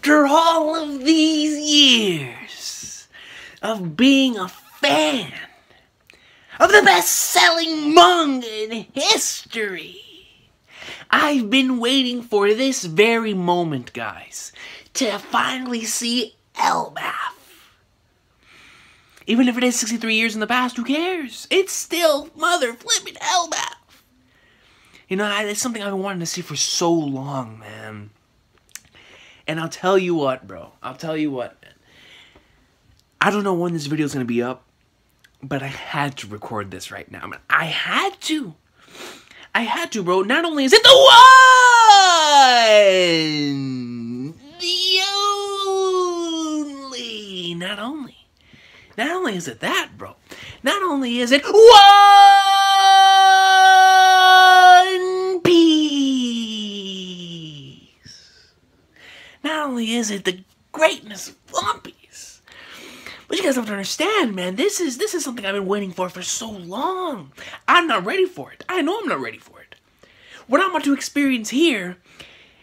After all of these years of being a fan of the best-selling manga in history, I've been waiting for this very moment, guys, to finally see Elbaf. Even if it is 63 years in the past, who cares? It's still mother-flipping Elbaf. You know, it's something I've been wanting to see for so long, man. And I'll tell you what, bro. I'll tell you what, man. I don't know when this video is going to be up, but I had to record this right now, man. I had to. I had to, bro. Not only is it the one, the only, not only is it that, bro. Not only is it One Piece. Not only is it the greatness of One Piece, but you guys have to understand, man. This is something I've been waiting for so long. I'm not ready for it. I know I'm not ready for it. What I'm about to experience here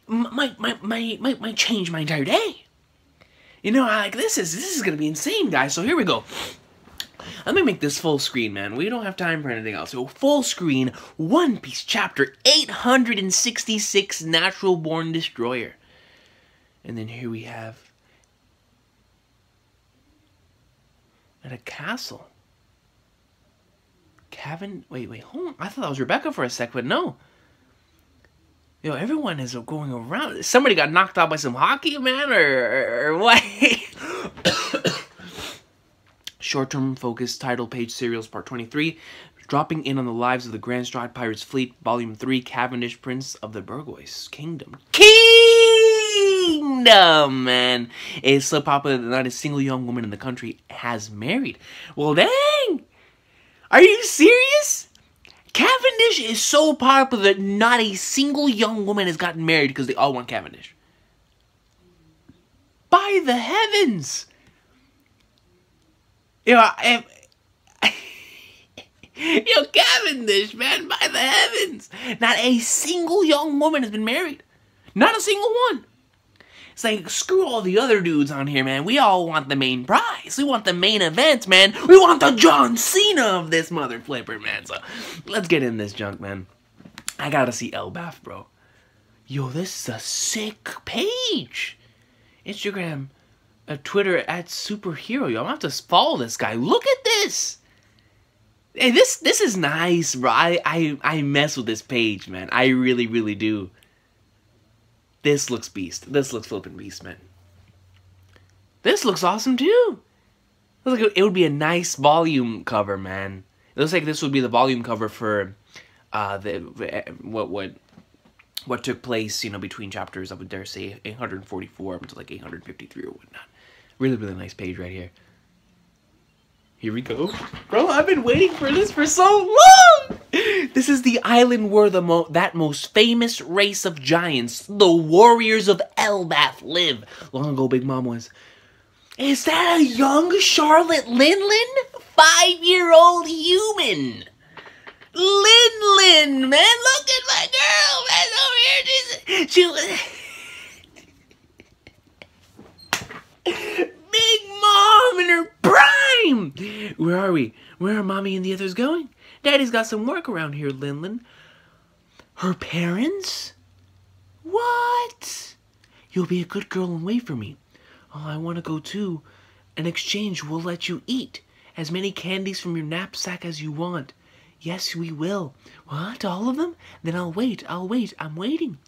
might change my entire day. You know, this is gonna be insane, guys. So here we go. Let me make this full screen, man. We don't have time for anything else. So full screen, One Piece chapter 866, Natural Born Destroyer. And then here we have at a castle. Wait, hold on. I thought that was Rebecca for a sec, but no. Yo, everyone is going around. Somebody got knocked out by some hockey, man, or what? Short-term focus, title page, serials, part 23. Dropping in on the lives of the Grand Stride Pirates Fleet, Volume 3, Cavendish, Prince of the Burgoy's Kingdom. Kingdom, man. It's so popular that not a single young woman in the country has married. Well, dang. Are you serious? Cavendish is so popular that not a single young woman has gotten married because they all want Cavendish. By the heavens! Yo, Cavendish, man, by the heavens! Not a single young woman has been married. Not a single one. It's like, screw all the other dudes on here, man. We all want the main prize. We want the main event, man. We want the John Cena of this mother flipper, man. So, let's get in this junk, man. I gotta see Elbaf, bro. Yo, this is a sick page. Instagram, Twitter, @superhero. Yo, I'm gonna have to follow this guy. Look at this. Hey, this is nice, bro. I mess with this page, man. I really, really do. This looks beast. This looks flippin' beast, man. This looks awesome, too. It looks like it would be a nice volume cover, man. It looks like this would be the volume cover for what took place, you know, between chapters, I would dare say, 844 up to like 853 or whatnot. Really, really nice page right here. Here we go. Bro, I've been waiting for this for so long! This is the island where that most famous race of giants, the warriors of Elbaf, live. Long ago, Big Mom was. Is that a young Charlotte Linlin? 5-year-old human. Linlin, man, look at my girl, man, over here. She was... Big Mom in her prime! Where are we? Where are Mommy and the others going? Daddy's got some work around here, Linlin. Her parents? What? You'll be a good girl and wait for me. Oh, I want to go too. In exchange, we'll let you eat as many candies from your knapsack as you want. Yes, we will. What? All of them? Then I'll wait. I'm waiting.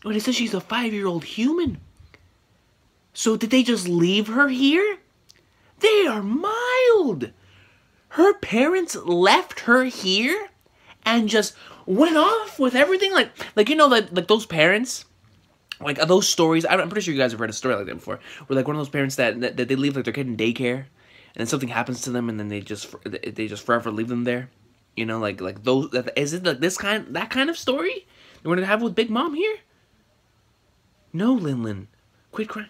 But it says she's a 5-year-old human. So did they just leave her here? They are mild. Her parents left her here and just went off with everything. Like you know, like those parents, like those stories. I'm pretty sure you guys have read a story like that before. Where like one of those parents that they leave like their kid in daycare, and then something happens to them, and then they just forever leave them there. You know, like those. Is it like that kind of story you want to have with Big Mom here? No, Linlin, quit crying.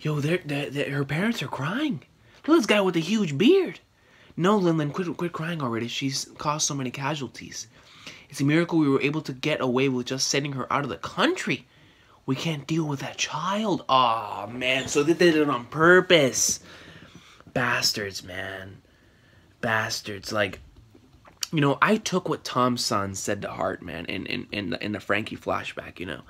Yo, her parents are crying. Look at this guy with a huge beard. No, Linlin, quit crying already. She's caused so many casualties. It's a miracle we were able to get away with just sending her out of the country. We can't deal with that child. Aw, man, so they did it on purpose. Bastards, man. Bastards. Like, you know, I took what Tom's son said to heart, man, in the Frankie flashback, you know.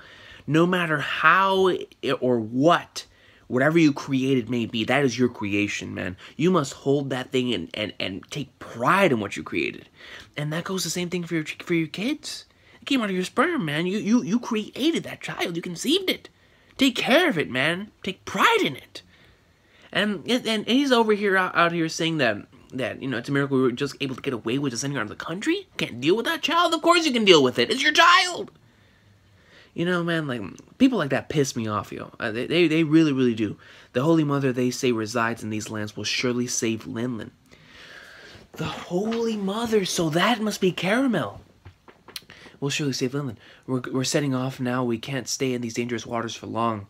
No matter how or what, whatever you created may be, that is your creation, man. You must hold that thing and take pride in what you created. And that goes the same thing for your kids. It came out of your sperm, man. You created that child. You conceived it. Take care of it, man. Take pride in it. And he's over here out here saying that you know, it's a miracle we were just able to get away with just sending her out of the country. Can't deal with that child. Of course you can deal with it. It's your child. You know, man, like, people like that piss me off, yo. They really, really do. The Holy Mother, they say, resides in these lands will surely save Linlin. The Holy Mother, so that must be Caramel. We'll surely save Linlin. We're setting off now. We can't stay in these dangerous waters for long.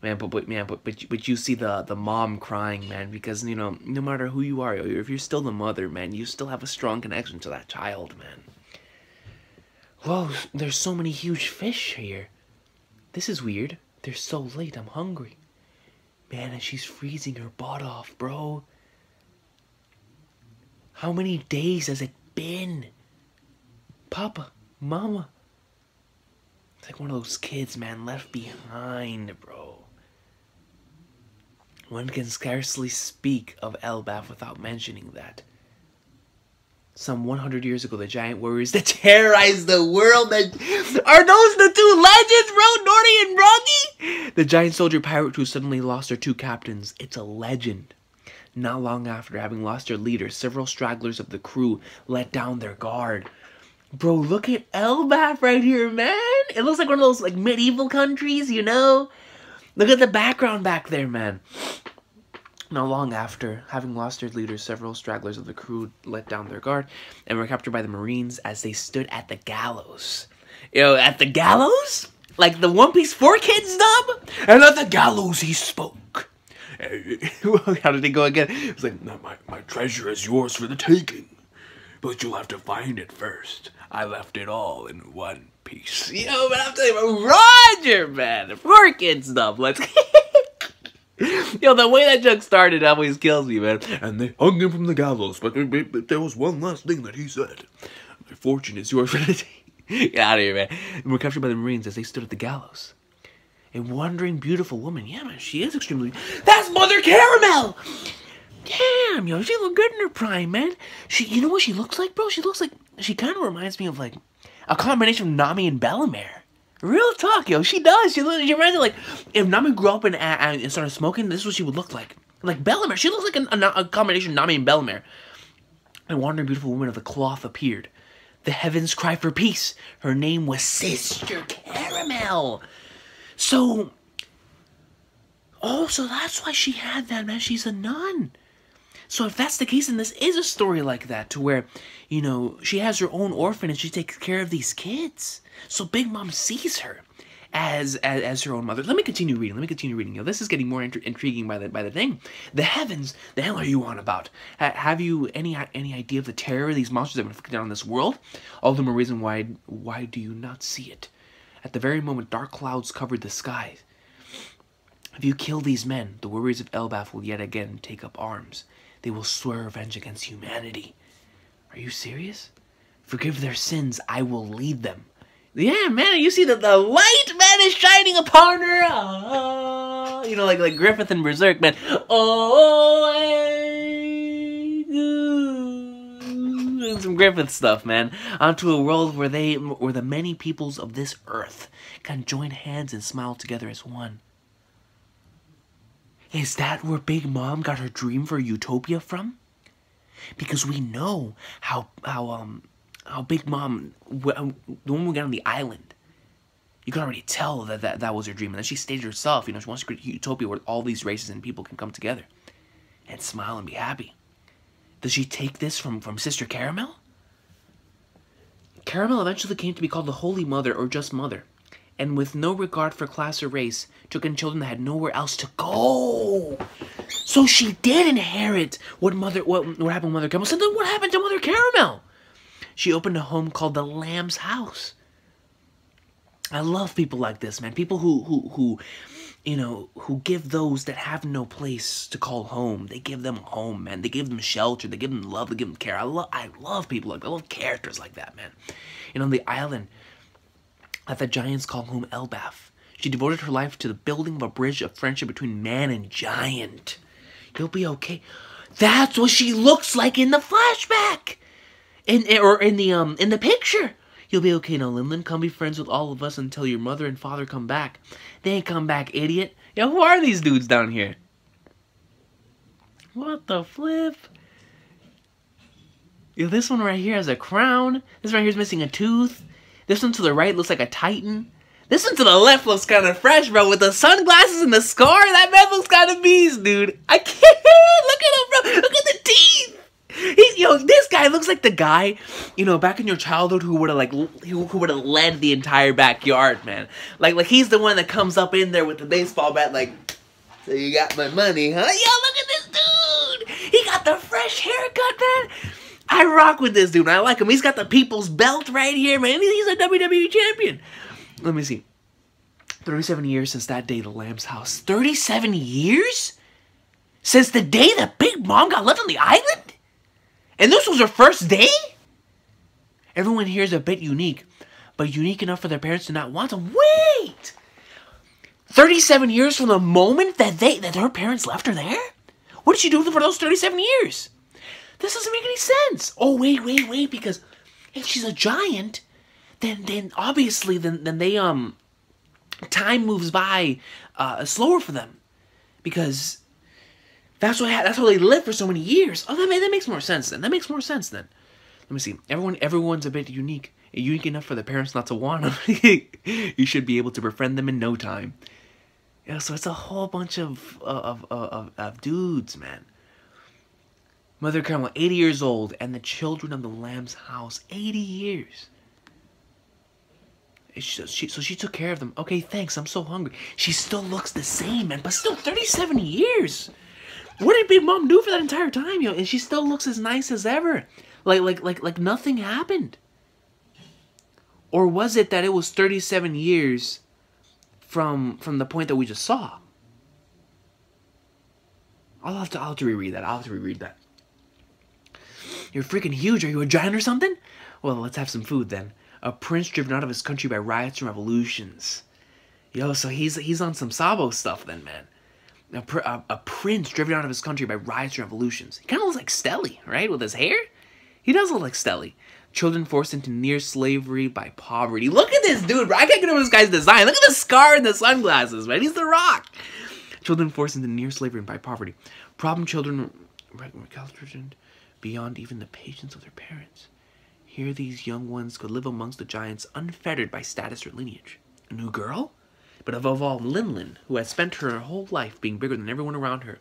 Man, but you see the mom crying, man, because, you know, no matter who you are, if you're still the mother, man, you still have a strong connection to that child, man. Whoa, there's so many huge fish here. This is weird. They're so late, I'm hungry. Man, and she's freezing her butt off, bro. How many days has it been? Papa, Mama. It's like one of those kids, man, left behind, bro. One can scarcely speak of Elbaf without mentioning that. Some 100 years ago, the giant warriors that terrorized the world. Are those the two legends, bro? Nordy and Broggy? The giant soldier pirate who suddenly lost her two captains. It's a legend. Not long after having lost their leader, several stragglers of the crew let down their guard. Bro, look at Elbaf right here, man. It looks like one of those like medieval countries, you know? Look at the background back there, man. Not long after, having lost their leader, several stragglers of the crew let down their guard and were captured by the Marines as they stood at the gallows. Yo, at the gallows? Like the One Piece 4 Kids dub? And at the gallows he spoke. How did he go again? It was like, my treasure is yours for the taking, but you'll have to find it first. I left it all in one piece. Yo, but I'm telling you, Roger, man. The 4 Kids dub. Let's Yo, the way that joke started always kills me, man. And they hung him from the gallows, but there was one last thing that he said. My fortune is yours for the day. Get out of here, man. And we're captured by the Marines as they stood at the gallows. A wandering, beautiful woman. Yeah, man, she is extremely... That's Mother Caramel! Damn, yo, she look good in her prime, man. You know what she looks like, bro? She looks like... She kind of reminds me of, like, a combination of Nami and Bellamere. Real talk, yo, she does. She reminds me, like, if Nami grew up and started smoking, this is what she would look like. Like Bellamere. She looks like a combination of Nami and Bellamere. A wandering beautiful woman of the cloth appeared. The heavens cry for peace. Her name was Sister Caramel. So that's why she had that, man. She's a nun. So if that's the case, then this is a story like that, to where, you know, she has her own orphan and she takes care of these kids. So Big Mom sees her as her own mother. Let me continue reading. You know, this is getting more intriguing by the thing. The heavens. The hell are you on about? Have you any idea of the terror these monsters have inflicted on this world? All the more reason why do you not see it? At the very moment, dark clouds covered the skies. If you kill these men, the warriors of Elbaf will yet again take up arms. They will swear revenge against humanity. Are you serious? Forgive their sins, I will lead them. Yeah, man, you see that the light, man, is shining upon her. Oh, you know, like Griffith and Berserk, man. Oh, some Griffith stuff, man. Onto a world where the many peoples of this earth can join hands and smile together as one. Is that where Big Mom got her dream for Utopia from? Because we know how Big Mom, the woman we got on the island, you can already tell that was her dream. And then she stated herself, you know, she wants to create Utopia where all these races and people can come together and smile and be happy. Does she take this from Sister Caramel? Caramel eventually came to be called the Holy Mother or just Mother, and with no regard for class or race, took in children that had nowhere else to go. So she did inherit what happened to Mother Caramel. So then what happened to Mother Caramel? She opened a home called the Lamb's House. I love people like this, man. People who you know, who give those that have no place to call home. They give them a home, man. They give them shelter. They give them love. They give them care. I love people like that. I love characters like that, man. And on the island that the giants call home, Elbaf, she devoted her life to the building of a bridge of friendship between man and giant. You'll be okay. That's what she looks like in the flashback, in the picture. You'll be okay now, Linlin. Come be friends with all of us until your mother and father come back. They ain't come back, idiot. Yo, who are these dudes down here? What the flip? Yo, this one right here has a crown. This one right here is missing a tooth. This one to the right looks like a titan. This one to the left looks kind of fresh, bro, with the sunglasses and the scar. That man looks kind of beast, dude. I can't. Look at him, bro. Look at the teeth. Yo, this guy looks like the guy, you know, back in your childhood who would have led the entire backyard, man. Like he's the one that comes up in there with the baseball bat, like, so you got my money, huh? Yo, look at this dude. He got the fresh haircut, man. I rock with this dude, man. I like him. He's got the people's belt right here, man. He's a WWE champion. Let me see. 37 years since that day, the Lamb's House. 37 years? Since the day that Big Mom got left on the island? And this was her first day? Everyone here is a bit unique, but unique enough for their parents to not want them. Wait! 37 years from the moment that her parents left her there? What did she do for those 37 years? This doesn't make any sense. Oh, wait, because if she's a giant, then obviously, then they, time moves by, slower for them. Because that's how they lived for so many years. Oh, that makes more sense then. Let me see. Everyone's a bit unique. Unique enough for the parents not to want them. You should be able to befriend them in no time. Yeah, so it's a whole bunch of dudes, man. Mother Carmel, 80 years old, and the children of the Lamb's House, 80 years. So she took care of them. Okay, thanks. I'm so hungry. She still looks the same, man, but still 37 years. What did Big Mom do for that entire time, yo? And she still looks as nice as ever. Like nothing happened. Or was it that it was 37 years from the point that we just saw? I'll have to reread that. You're freaking huge. Are you a giant or something? Well, let's have some food then. A prince driven out of his country by riots and revolutions. Yo, so he's on some Sabo stuff then, man. A prince driven out of his country by riots and revolutions. He kind of looks like Stelly, right? With his hair? He does look like Stelly. Children forced into near slavery by poverty. Look at this dude, bro. I can't get over this guy's design. Look at the scar and the sunglasses, man. He's the Rock. Children forced into near slavery by poverty. Problem children recalcitrant beyond even the patience of their parents. Here these young ones could live amongst the giants unfettered by status or lineage. A new girl? But above all, Linlin, who had spent her whole life being bigger than everyone around her,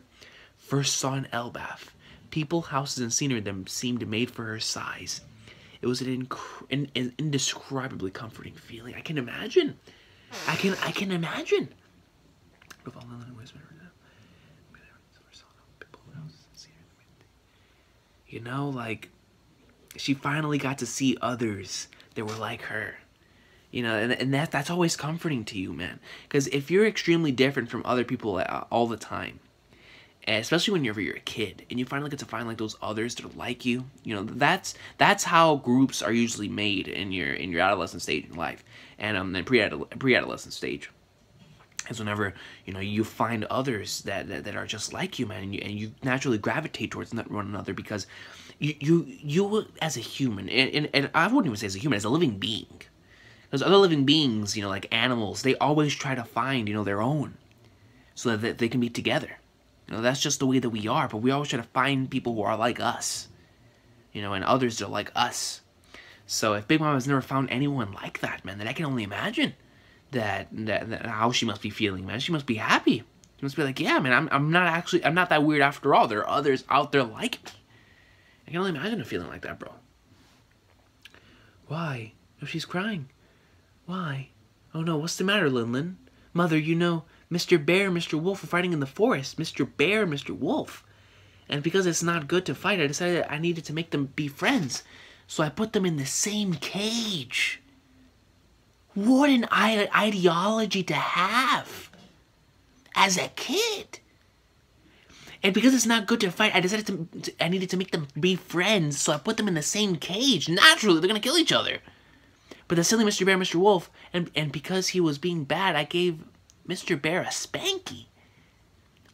first saw an Elbaf. People, houses, and scenery them seemed made for her size. It was an indescribably comforting feeling. I can imagine. I can imagine. You know, like, she finally got to see others that were like her. You know, and that's always comforting to you, man. Because if you're extremely different from other people all the time, especially whenever you're a kid, and you finally get to find like those others that are like you, you know, that's how groups are usually made in your adolescent stage in life, and then pre-adolescent stage. Is whenever, you know, you find others that are just like you, man, and you naturally gravitate towards one another because you as a human, and I wouldn't even say as a human, as a living being. Because other living beings, you know, like animals, they always try to find, you know, their own, so that they can be together. You know, that's just the way that we are, but we always try to find people who are like us, you know, and others that are like us. So if Big Mom has never found anyone like that, man, then I can only imagine that how she must be feeling, man. She must be happy. She must be like, yeah, man, I'm not that weird after all. There are others out there like me. I can only imagine a feeling like that, bro. Why? Oh, she's crying. Why? Oh no, what's the matter, Linlin? Mother, you know, Mr. Bear and Mr. Wolf are fighting in the forest. Mr. Bear and Mr. Wolf. And because it's not good to fight, I decided I needed to make them be friends. so I put them in the same cage. What an ideology to have as a kid. And because it's not good to fight, I decided I needed to make them be friends, so I put them in the same cage. Naturally, they're gonna kill each other. But the silly Mr. Bear, Mr. Wolf, and because he was being bad, I gave Mr. Bear a spanky.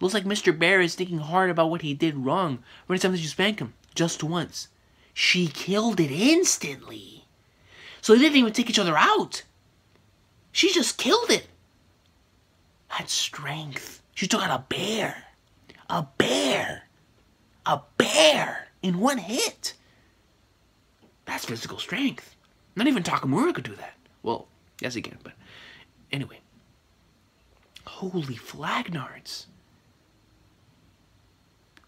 Looks like Mr. Bear is thinking hard about what he did wrong. How many times did you spank him? Just once. She killed it instantly. So they didn't even take each other out. She just killed it. That's strength. She took out a bear. A bear. A bear in one hit. That's physical strength. Not even Takamura could do that. Well, yes he can, but anyway. Holy flagnards.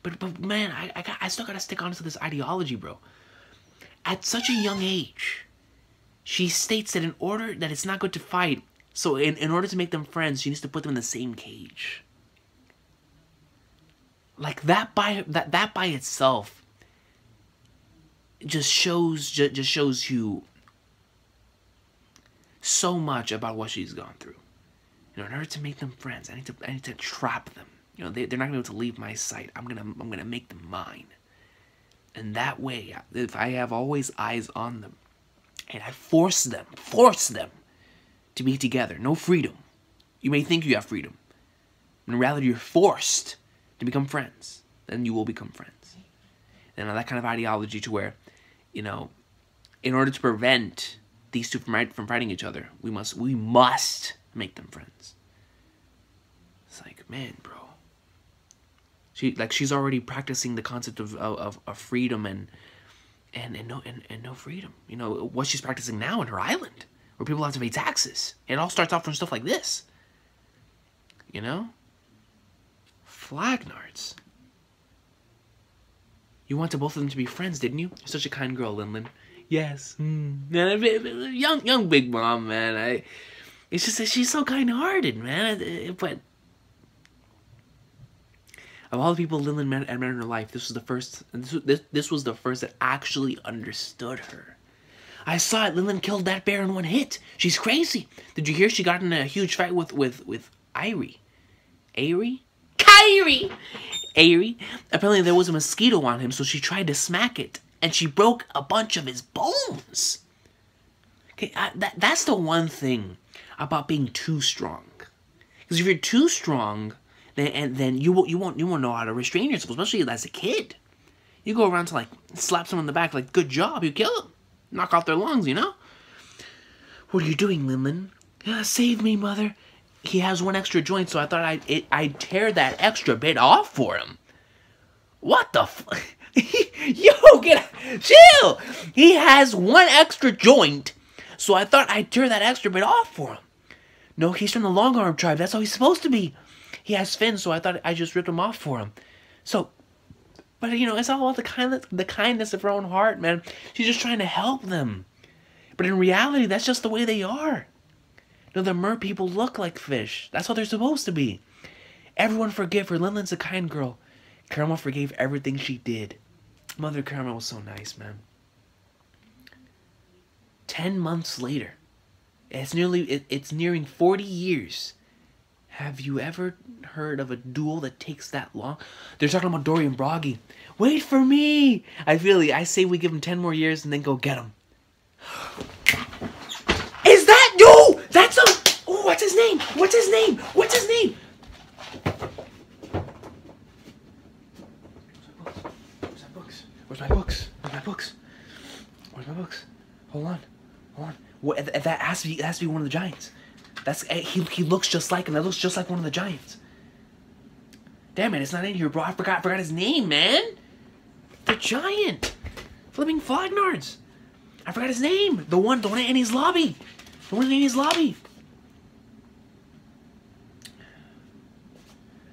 But man, I still gotta stick on to this ideology, bro. At such a young age, she states that that it's not good to fight, so in order to make them friends, she needs to put them in the same cage. Like that by itself just shows you so much about what she's gone through. You know, in order to make them friends, I need to trap them. You know, they're not gonna be able to leave my sight. I'm gonna make them mine. And that way, if I have always eyes on them, and I force them to be together, no freedom. You may think you have freedom. In reality, you're forced to become friends. Then you will become friends. And that kind of ideology to where, you know, in order to prevent these two from fighting each other, we must make them friends. It's like, man, bro. She's already practicing the concept of freedom and no freedom. You know what she's practicing now in her island, where people have to pay taxes. It all starts off from stuff like this. You know, flagnards. You wanted both of them to be friends, didn't you? You're such a kind girl, Linlin. Yes. Young big mom, man. It's just that she's so kind-hearted, man. But of all the people Linlin met in her life, this was the first. This was the first that actually understood her. I saw it. Linlin killed that bear in one hit. She's crazy. Did you hear she got in a huge fight with Irie? Kyrie. Apparently there was a mosquito on him, so she tried to smack it, and she broke a bunch of his bones. Okay, that's the one thing about being too strong. Because if you're too strong, then you won't know how to restrain yourself, especially as a kid. You go around to like slap someone in the back, like good job, you kill them, knock off their lungs, you know. What are you doing, Linlin? Save me, mother. He has one extra joint, so I thought I'd tear that extra bit off for him. What the Yo, chill! He has one extra joint, so I thought I'd tear that extra bit off for him. No, he's from the long arm tribe. That's how he's supposed to be. He has fins, so I thought I just ripped him off for him. So, but you know, it's all about the kindness of her own heart, man. She's just trying to help them. But in reality, that's just the way they are. You know, the mer people look like fish. That's how they're supposed to be. Everyone forgive her. Linlin's a kind girl. Caramel forgave everything she did. Mother Caramel was so nice, man. 10 months later. It's nearing 40 years. Have you ever heard of a duel that takes that long? They're talking about Dory and Broggy. Wait for me! I say we give him 10 more years and then go get him. Is that you? That's a... Oh, what's his name? What's his name? What's his name? Where's my books? Where's my books? Where's my books? Hold on. That has to be one of the giants. He looks just like him. That looks just like one of the giants. Damn it, it's not in here, bro. I forgot his name, man. The giant. Flipping Flagnards. I forgot his name. The one in Annie's lobby. The one in Annie's lobby.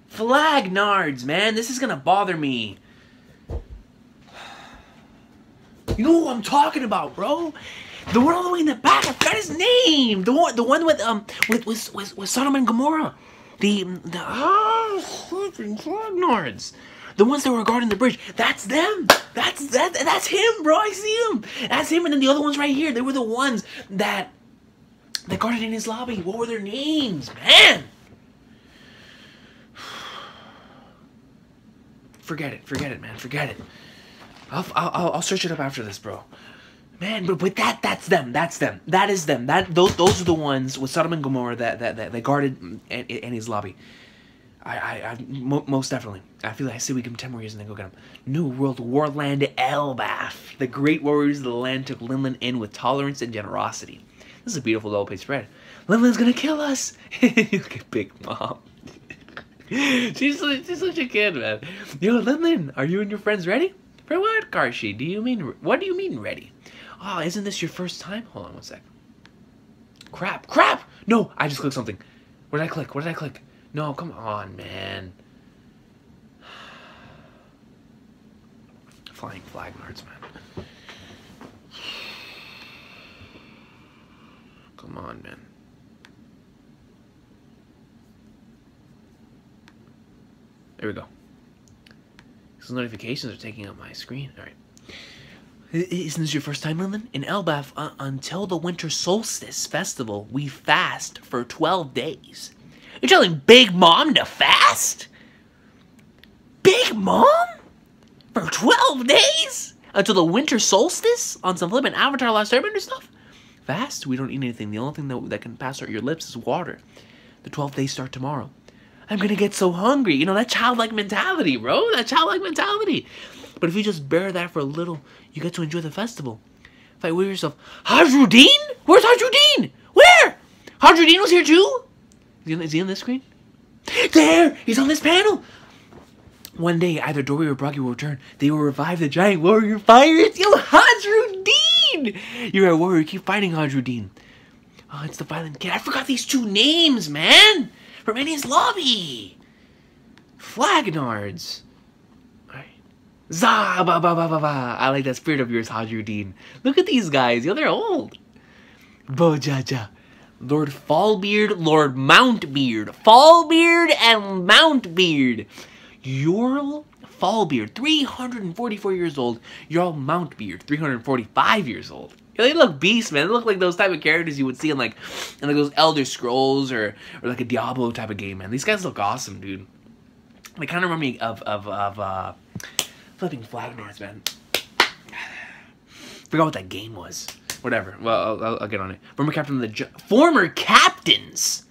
Flagnards, man. This is gonna bother me. You know who I'm talking about, bro? The one all the way in the back. I forgot his name. The one with Sodom and Gomorrah. Flipping Fragnards. The ones that were guarding the bridge. That's them. That's him, bro. I see him. That's him. And then the other ones right here. They were the ones that guarded in his lobby. What were their names, man? Forget it, man. Forget it. I'll search it up after this, bro. Man, but that's them. That is them. Those are the ones with Sodom and Gomorrah that guarded in his lobby. Most definitely. I feel like I say we give him 10 more years and then go get him. New World Warland Elbaf. The great warriors of the land took Linlin in with tolerance and generosity. This is a beautiful double-page spread. Linlin's gonna kill us. Look at Big Mom. She's such a kid, man. Yo, Linlin, are you and your friends ready? For what, Karshi? What do you mean ready? Oh, isn't this your first time? Hold on one sec. Crap! No, I just clicked something. What did I click? No, come on, man. Flying Fragnards, man. Come on, man. There we go. These notifications are taking up my screen. All right. Isn't this your first time, Linlin? In Elbaf, until the winter solstice festival, we fast for 12 days. You're telling Big Mom to fast? Big Mom? For 12 days? Until the winter solstice? On some flippin' Avatar Last Airbender stuff? Fast? We don't eat anything. The only thing that can pass out your lips is water. The 12 days start tomorrow. I'm gonna get so hungry. You know, that childlike mentality, bro. That childlike mentality. But if you just bear that for a little, you get to enjoy the festival. Fight with yourself. Hadruddin? Where's Hadruddin? Where? Hadruddin was here too? Is he on this screen? There! He's on this panel! One day, either Dory or Broggy will return. They will revive the giant warrior pirates. Yo, Hadruddin! You're a warrior. Keep fighting, Hadruddin. Oh, it's the violent kid. I forgot these two names, man! From Annie's lobby! Fragnards. Alright. Za ba ba ba ba ba. I like that spirit of yours, Hadruddin. Look at these guys. Yo, they're old. Bojaja. Lord Fallbeard, Lord Mountbeard. Fallbeard and Mountbeard. Jarl Fallbeard, 344 years old. Jarl Mountbeard, 345 years old. Yeah, they look beasts, man. They look like those type of characters you would see in like those Elder Scrolls or like a Diablo type of game, man. These guys look awesome, dude. They kind of remind me of flipping Fragnards, man. Forgot what that game was. Whatever. Well, I'll get on it. Former captains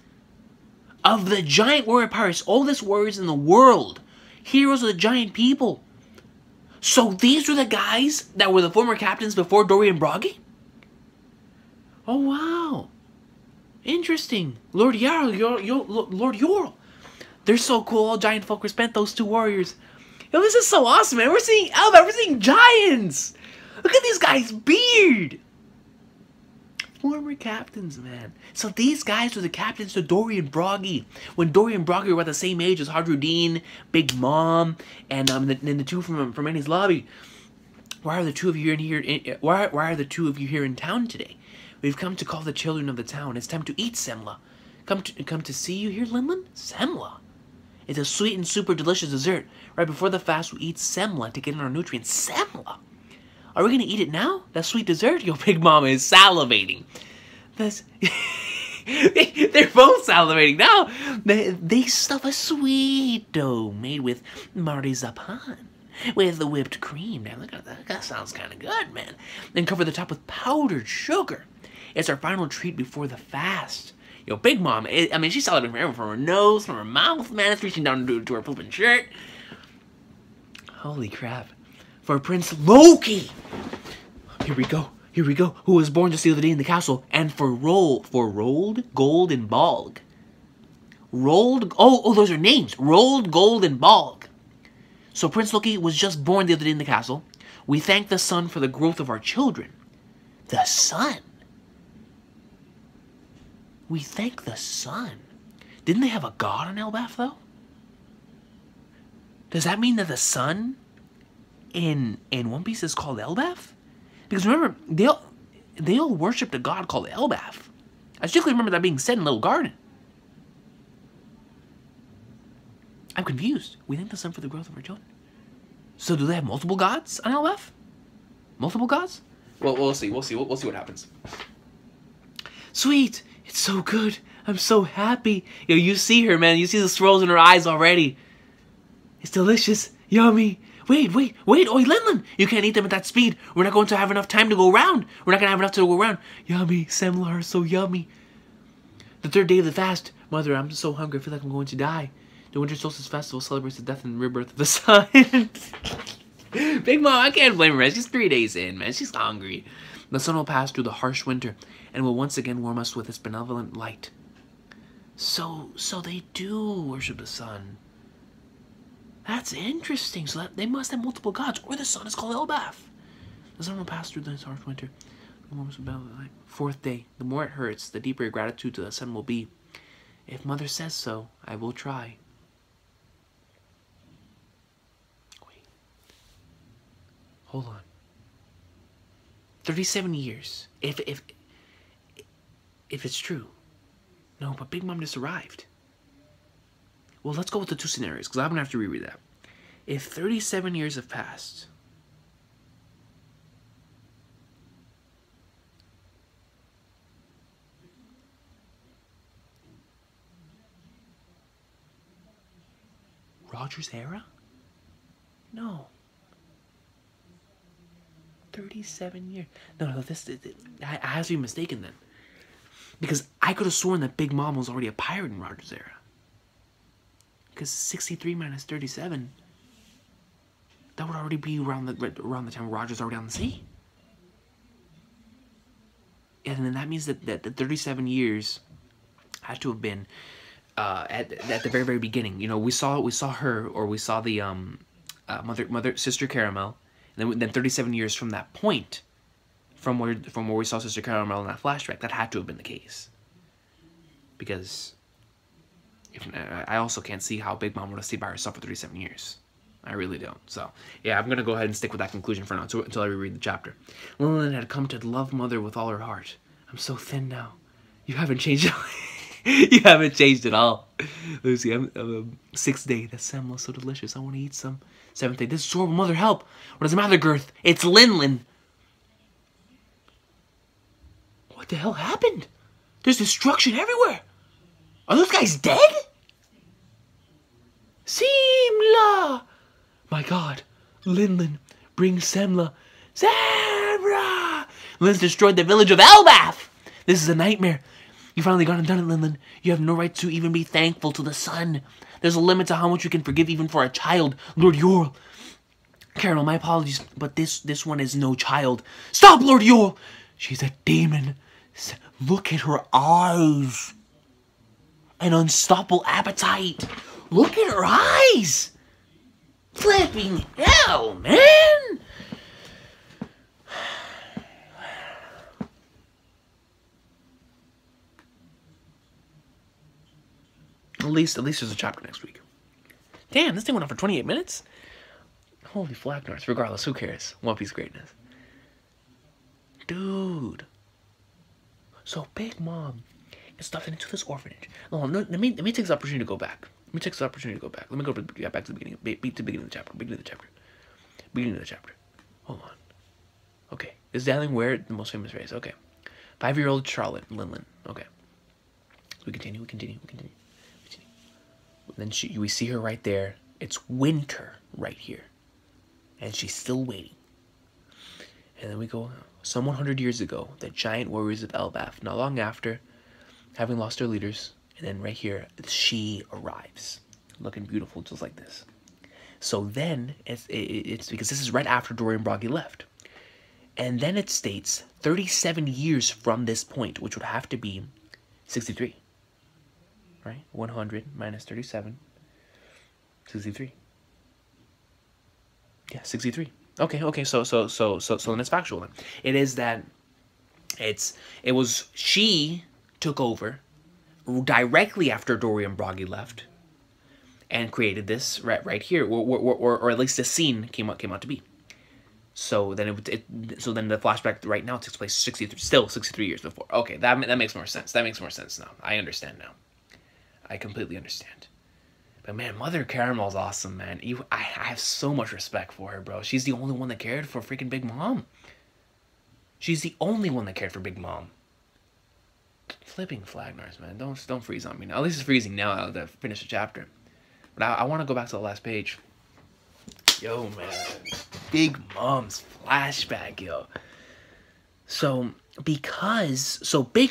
of the giant warrior pirates, oldest warriors in the world, heroes of the giant people. So these were the guys that were the former captains before Dory and Broggy? Oh wow, interesting. Lord Jarl, Lord Jarl. They're so cool. All giant folk respect those two warriors. Yo, this is so awesome, man. We're seeing Elbaf. We're seeing giants. Look at this guy's beard. Former captains, man. So these guys were the captains to Dory and Broggy. When Dory and Broggy were about the same age as Hadruddin, Big Mom, and the two from Annie's lobby. Why are the two of you here? Why are the two of you here in town today? We've come to call the children of the town. It's time to eat semla. Come to see you here, Linlin? Semla. It's a sweet and super delicious dessert. Right before the fast, we eat semla to get in our nutrients. Semla. Are we gonna eat it now? That sweet dessert? Your Big Mama is salivating. They're both salivating now. They stuff a sweet dough made with marzipan, with the whipped cream. Now look at that. That sounds kind of good, man. Then cover the top with powdered sugar. It's our final treat before the fast. Yo, Big Mom, I mean, she's salivating from her nose, from her mouth, man. It's reaching down to her flipping shirt. Holy crap. For Prince Loki. Here we go. Who was born just the other day in the castle. And for Rolled Gold and Balg. Those are names. Rolled Gold and Balg. So Prince Loki was just born the other day in the castle. We thank the sun for the growth of our children. The sun? We thank the sun. Didn't they have a god on Elbaf, though? Does that mean that the sun in One Piece is called Elbaf? Because remember, they all worshipped a god called Elbaf. I strictly remember that being said in Little Garden. I'm confused. We thank the sun for the growth of our children. So do they have multiple gods on Elbaf? Multiple gods? Well, we'll see. We'll see what happens. Sweet. It's so good. I'm so happy. Yo, you see her, man. You see the swirls in her eyes already. It's delicious. Yummy. Wait. Oi, Linlin. You can't eat them at that speed. We're not going to have enough time to go around. We're not going to have enough to go around. Yummy. Semla are so yummy. The third day of the fast. Mother, I'm so hungry. I feel like I'm going to die. The Winter Solstice Festival celebrates the death and rebirth of the sun. Big Mom, I can't blame her, man. She's 3 days in, man. She's hungry. The sun will pass through the harsh winter and will once again warm us with its benevolent light. So they do worship the sun. That's interesting. So that they must have multiple gods, or the sun is called Elbaf. The sun will pass through this harsh winter. Fourth day. The more it hurts, the deeper your gratitude to the sun will be. If Mother says so, I will try. Wait. Hold on. 37 years. If it's true. No, but Big Mom just arrived. Well, let's go with the two scenarios, because I'm going to have to reread that. If 37 years have passed, Roger's era? No. 37 years. No, I have to be mistaken then. Because I could have sworn that Big Mom was already a pirate in Roger's era. Because 63 minus 37, that would already be around the time Roger's already on the sea. And then that means that the 37 years had to have been at the very, very beginning. You know, we saw her, or we saw the Sister Caramel, and then 37 years from that point, from where we saw Sister Caramel in that flashback, that had to have been the case. Because I also can't see how Big Mom would have stayed by herself for 37 years. I really don't. So, yeah, I'm going to go ahead and stick with that conclusion for now until I reread the chapter. Linlin had come to love Mother with all her heart. I'm so thin now. You haven't changed. You haven't changed at all. Lucy, I'm sixth day. That semla so delicious. I want to eat some. Seventh day. This is horrible. Mother, help. What does the matter, Girth? It's Linlin. What the hell happened? There's destruction everywhere. Are those guys dead? Semla! My God. Linlin, bring Semla. Semla! Linlin's destroyed the village of Elbaf! This is a nightmare. You finally got it done, Linlin. You have no right to even be thankful to the sun. There's a limit to how much you can forgive even for a child. Lord Yorl. Caramel, my apologies, but this one is no child. Stop, Lord Yorl! She's a demon. Look at her eyes. An unstoppable appetite. Look at her eyes. Flipping hell, man. At least there's a chapter next week. Damn, this thing went on for 28 minutes? Holy flagnarts. Regardless, who cares? One Piece greatness. Dude. So Big Mom is stuffed into this orphanage. No, let me take this opportunity to go back. Let me go back to the beginning. Beginning of the chapter. Beginning of the chapter. Hold on. Okay. Is Darling Ware the most famous phrase? Okay. 5-year-old Charlotte Linlin. Okay. We continue. Then we see her right there. It's winter right here. And she's still waiting. And then we go, some 100 years ago, the giant warriors of Elbaf, not long after, having lost their leaders, and then right here, she arrives. Looking beautiful, just like this. So then, it's because this is right after Dorian Broggy left. And then it states 37 years from this point, which would have to be 63. Right? 100 minus 37. 63. Yeah, 63. Okay, so then it's factual then. It is that she took over directly after Dorian Broggy left and created this right here, or at least this scene came out to be. So then so then the flashback right now takes place 63 years before. Okay, that makes more sense. That makes more sense now. I understand now. I completely understand. But man, Mother Caramel's awesome, man. I have so much respect for her, bro. She's the only one that cared for freaking Big Mom. She's the only one that cared for Big Mom. Flipping Flagnars, man. Don't freeze on me now. At least it's freezing now. I'll finish the chapter. But I want to go back to the last page. Yo, man. Big Mom's flashback, yo. So Big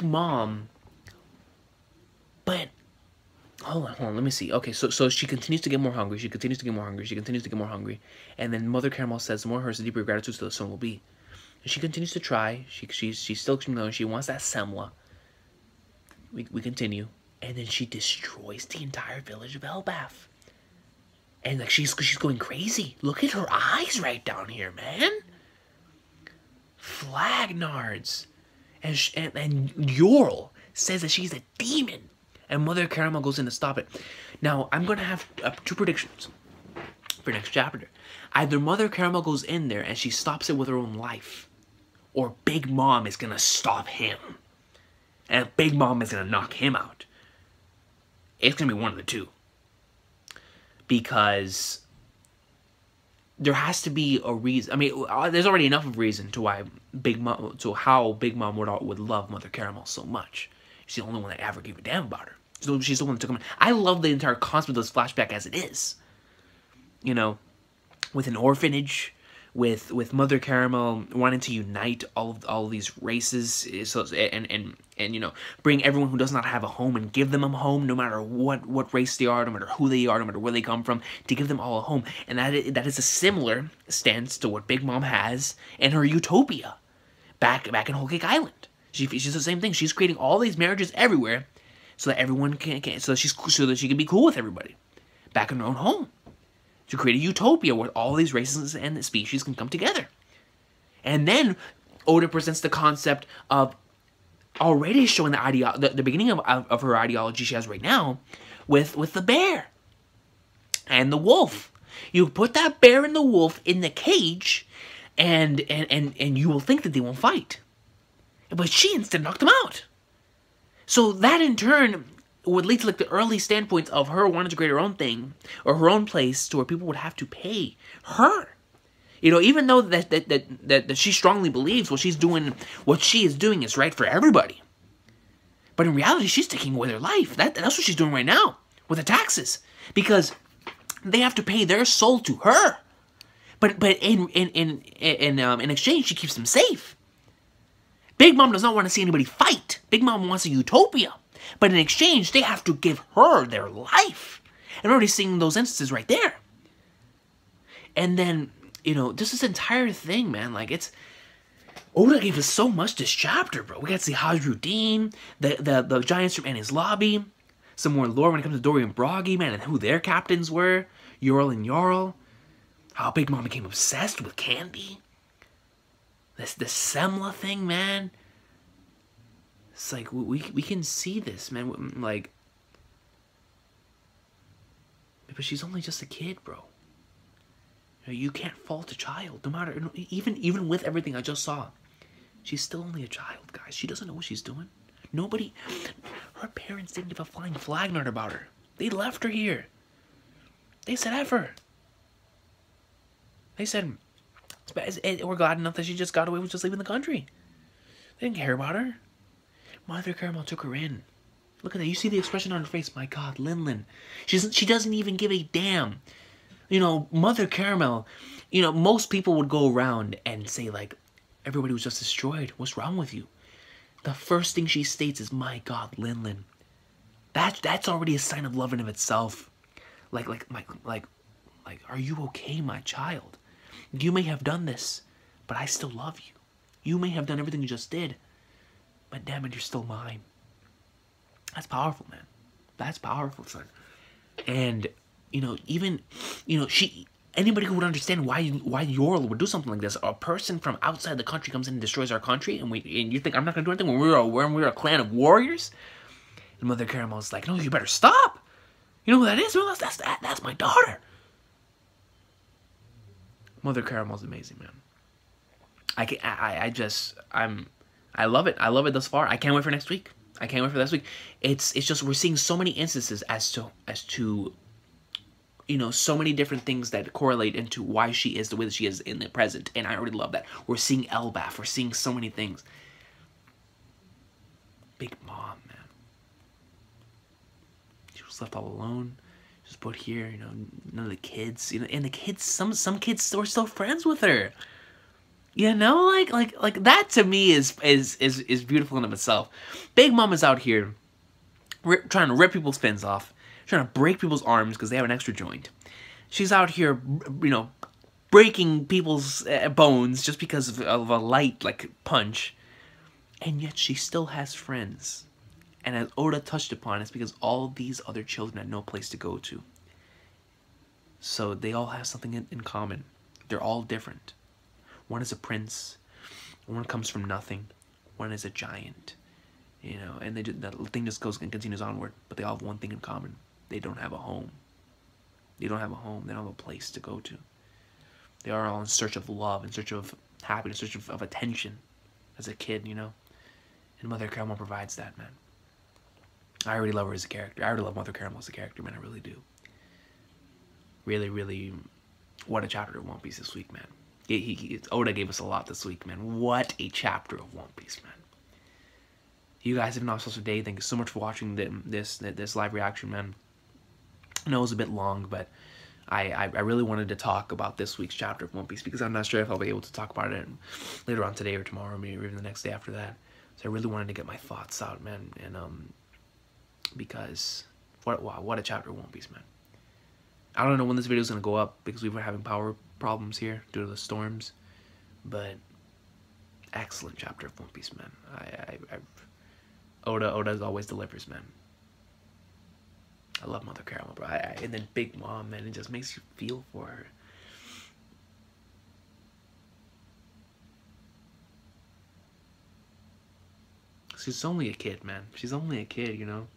Mom... But... Hold on, let me see. Okay, so she continues to get more hungry. She continues to get more hungry. And then Mother Caramel says, the more hers, the deeper gratitude to the sun will be. And she continues to try. She's still, she wants that semla. We continue. And then she destroys the entire village of Elbaf. And like she's going crazy. Look at her eyes right down here, man. Flagnards. And Yorl says that she's a demon. And Mother Caramel goes in to stop it. Now, I'm going to have 2 predictions for next chapter. Either Mother Caramel goes in there and she stops it with her own life. Or Big Mom is going to stop him. And Big Mom is going to knock him out. It's going to be one of the two. Because there has to be a reason. I mean, there's already enough of reason to why how Big Mom would love Mother Caramel so much. She's the only one that ever gave a damn about her. She's the one that took him. I love the entire concept of this flashback as it is. You know, with an orphanage, with Mother Caramel wanting to unite all of these races, so and you know, bring everyone who does not have a home and give them a home, no matter what race they are, no matter who they are, no matter where they come from, to give them all a home. And that is a similar stance to what Big Mom has in her Utopia, back in Whole Cake Island. She's the same thing. She's creating all these marriages everywhere, so that everyone so that she can be cool with everybody, back in her own home, to create a utopia where all these races and species can come together. And then Oda presents the concept of already showing the beginning of her ideology she has right now, with the bear and the wolf. You put that bear and the wolf in the cage, and you will think that they won't fight. But she instead knocked them out. So that in turn would lead to like the early standpoints of her wanting to create her own thing, or her own place, to where people would have to pay her. You know, even though that she strongly believes what she is doing is right for everybody. But in reality, she's taking away their life. That's what she's doing right now with the taxes, because they have to pay their soul to her. But in exchange, she keeps them safe. Big Mom does not want to see anybody fight. Big Mom wants a utopia. But in exchange, they have to give her their life. And we're already seeing those instances right there. And then, you know, just this entire thing, man, like, it's... Oda gave us so much this chapter, bro. We got to see Hajrudin, the giants from Annie's Lobby, some more lore when it comes to Dory and Broggy, man, and who their captains were, Yorl and Jarl, how Big Mom became obsessed with candy. This semla thing, man. It's like, we can see this, man. Like, but she's only just a kid, bro. You know, you can't fault a child, no matter, even with everything I just saw. She's still only a child, guys. She doesn't know what she's doing. Nobody, her parents didn't give a flying flagnard about her. They left her here. They said F her. They said, we're glad enough that she just got away with just leaving the country. They didn't care about her. Mother Caramel took her in. Look at that. You see the expression on her face. My God, Linlin. She doesn't even give a damn. You know, Mother Caramel, you know, most people would go around and say, like, everybody was just destroyed. What's wrong with you? The first thing she states is, my God, Linlin. That's already a sign of love in of itself. Like, are you okay, my child? You may have done this, but I still love you. You may have done everything you just did, but damn it, you're still mine. That's powerful, man. That's powerful, son. And, you know, even, you know, anybody who would understand why Yorl would do something like this. A person from outside the country comes in and destroys our country, and you think I'm not gonna do anything when we're a clan of warriors? And Mother Caramel's like, no, you better stop. You know who that is? Well, that's my daughter. Mother Caramel's amazing, man. I love it. I love it thus far. I can't wait for next week. I can't wait for next week. It's just we're seeing so many instances as to you know, so many different things that correlate into why she is the way that she is in the present. And I already love that. We're seeing Elbaf. We're seeing so many things. Big Mom, man. She was left all alone. Just put here, you know, none of the kids, you know, and the kids, some kids were still friends with her. You know, like that to me is beautiful in of itself. Big Mom is out here trying to rip people's fins off, trying to break people's arms because they have an extra joint. She's out here, you know, breaking people's bones just because of a light like punch, and yet she still has friends. And as Oda touched upon, it's because all these other children had no place to go to. So they all have something in common. They're all different. One is a prince. One comes from nothing. One is a giant. You know, and the thing just goes and continues onward. But they all have one thing in common. They don't have a home. They don't have a home. They don't have a place to go to. They are all in search of love, in search of happiness, in search of attention as a kid, you know. And Mother Caramel provides that, man. I already love her as a character. I already love Mother Caramel as a character, man. I really do. Really, really, what a chapter of One Piece this week, man. Oda gave us a lot this week, man. What a chapter of One Piece, man. You guys have not such a day. Thank you so much for watching this live reaction, man. I know it was a bit long, but I really wanted to talk about this week's chapter of One Piece because I'm not sure if I'll be able to talk about it later on today or tomorrow, maybe even the next day after that. So I really wanted to get my thoughts out, man. And because what a chapter of One Piece, man. I don't know when this video is gonna go up because we were having power problems here due to the storms, but excellent chapter of One Piece, man. Oda always delivers, man. I love Mother Caramel, bro. And then Big Mom, man, it just makes you feel for her. She's only a kid, man. She's only a kid, you know.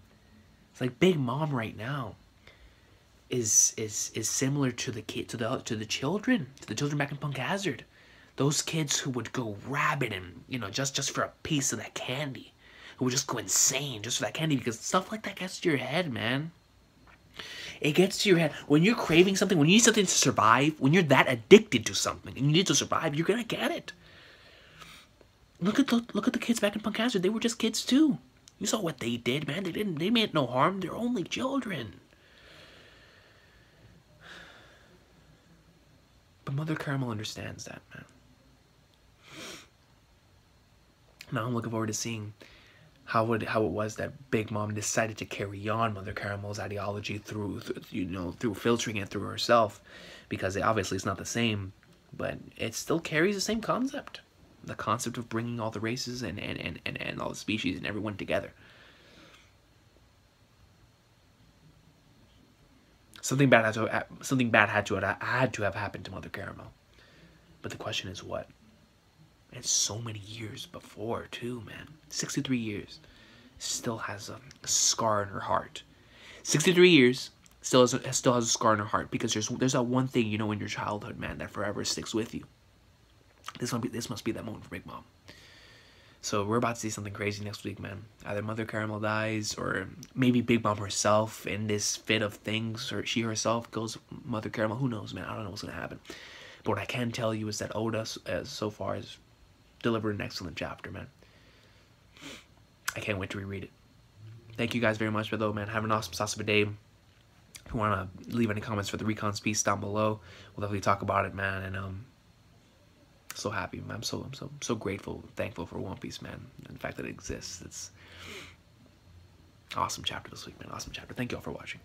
It's like Big Mom right now is similar to the children back in Punk Hazard. Those kids who would go rabid and, you know, just for a piece of that candy, who would just go insane just for that candy, because stuff like that gets to your head, man. It gets to your head when you're craving something, when you need something to survive, when you're that addicted to something and you need to survive, you're gonna get it. Look at the kids back in Punk Hazard. They were just kids too. You saw what they did, man. They meant no harm. They're only children. But Mother Caramel understands that, man. Now I'm looking forward to seeing how it was that Big Mom decided to carry on Mother Caramel's ideology through filtering it through herself, because obviously it's not the same, but it still carries the same concept. The concept of bringing all the races and all the species and everyone together. Something bad had to have happened to Mother Caramel. But the question is what? And so many years before too, man. 63 years. Still has a scar in her heart. 63 years still has a scar in her heart, because there's that one thing, you know, in your childhood, man, that forever sticks with you. This must be that moment for Big Mom. So we're about to see something crazy next week, man. Either Mother Caramel dies, or maybe Big Mom herself in this fit of things, or she herself goes Mother Caramel. Who knows, man? I don't know what's gonna happen. But what I can tell you is that Oda, so far, has delivered an excellent chapter, man. I can't wait to reread it. Thank you guys very much, though, man. Have an awesome sauce of a day. If you want to leave any comments for the Recon's piece down below, we'll definitely talk about it, man. And so happy, man. I'm so grateful, thankful for One Piece, man, and the fact that it exists. It's awesome chapter this week, man. Awesome chapter. Thank you all for watching.